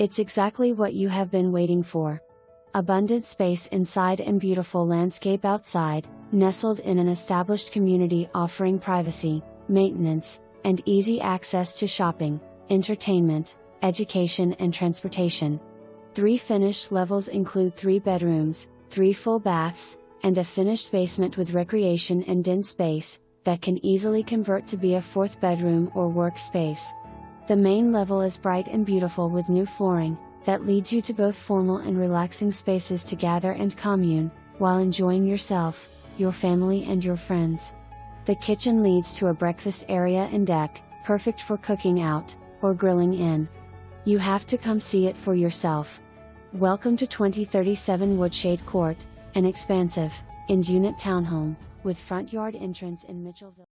It's exactly what you have been waiting for. Abundant space inside and beautiful landscape outside, nestled in an established community offering privacy, maintenance, and easy access to shopping, entertainment, education and transportation. 3 finished levels include 3 bedrooms, 3 full baths, and a finished basement with recreation and den space, that can easily convert to be a 4th bedroom or workspace. The main level is bright and beautiful with new flooring, that leads you to both formal and relaxing spaces to gather and commune, while enjoying yourself, your family and your friends. The kitchen leads to a breakfast area and deck, perfect for cooking out, or grilling in. You have to come see it for yourself. Welcome to 2037 Woodshade Court, an expansive, end-unit townhome, with front yard entrance in Mitchellville.